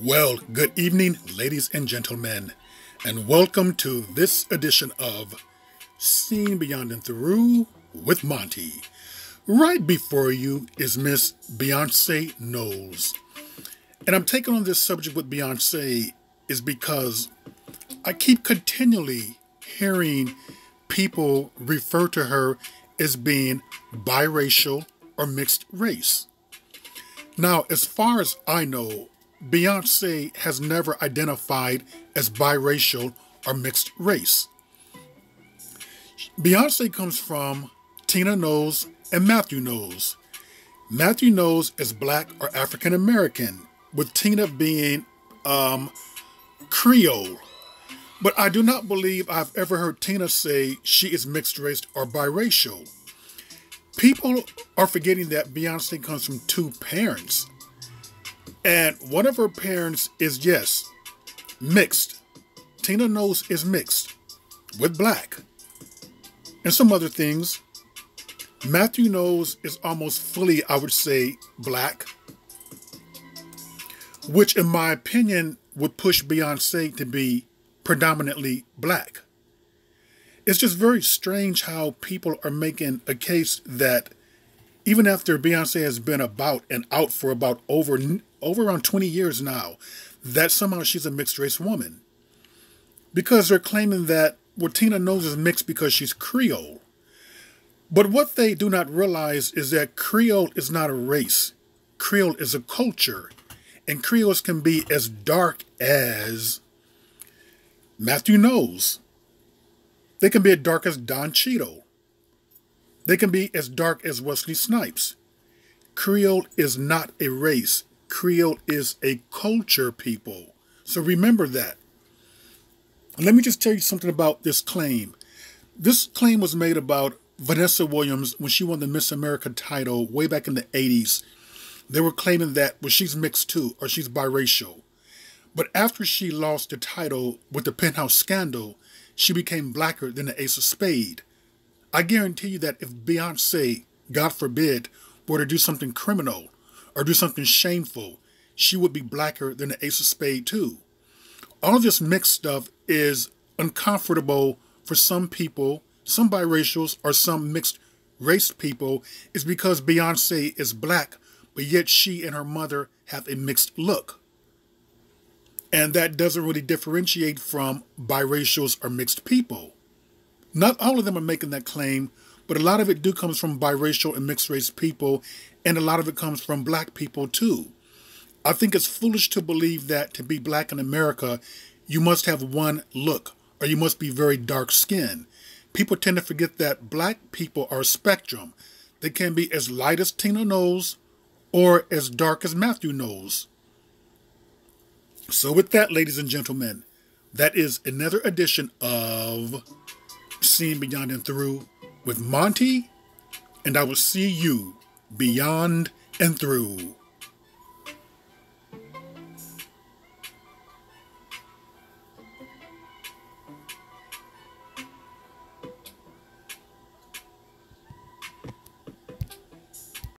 Well, good evening, ladies and gentlemen, and welcome to this edition of Seen Beyond and Through with Monty. Right before you is Miss Beyonce Knowles. And I'm taking on this subject with Beyonce is because I keep continually hearing people refer to her as being biracial or mixed race. Now, as far as I know, Beyonce has never identified as biracial or mixed race. Beyonce comes from Tina Knowles and Matthew Knowles. Matthew Knowles is Black or African American, with Tina being Creole. But I do not believe I've ever heard Tina say she is mixed race or biracial. People are forgetting that Beyonce comes from two parents. And one of her parents is, yes, mixed. Tina Knowles is mixed with Black and some other things. Matthew Knowles is almost fully, I would say, Black, which in my opinion would push Beyonce to be predominantly Black. It's just very strange how people are making a case that even after Beyonce has been about and out for about over around 20 years now, that somehow she's a mixed race woman. Because they're claiming that, well, Tina Knowles is mixed because she's Creole. But what they do not realize is that Creole is not a race. Creole is a culture. And Creoles can be as dark as Matthew Knowles. They can be as dark as Don Cheadle. They can be as dark as Wesley Snipes. Creole is not a race. Creole is a culture, people. So remember that. And let me just tell you something about this claim. This claim was made about Vanessa Williams when she won the Miss America title way back in the 80s. They were claiming that, well, she's mixed too, or she's biracial. But after she lost the title with the Penthouse scandal, she became blacker than the Ace of Spades. I guarantee you that if Beyonce, God forbid, were to do something criminal or do something shameful, she would be blacker than the Ace of Spades too. All of this mixed stuff is uncomfortable for some people, some biracials or some mixed race people, is because Beyonce is Black, but yet she and her mother have a mixed look. And that doesn't really differentiate from biracials or mixed people. Not all of them are making that claim, but a lot of it comes from biracial and mixed race people, and a lot of it comes from Black people too. I think it's foolish to believe that to be Black in America, you must have one look, or you must be very dark skinned. People tend to forget that Black people are a spectrum. They can be as light as Tina Knowles, or as dark as Matthew Knowles. So with that, ladies and gentlemen, that is another edition of Seen Beyond and Through with Monty, and I will see you beyond and through.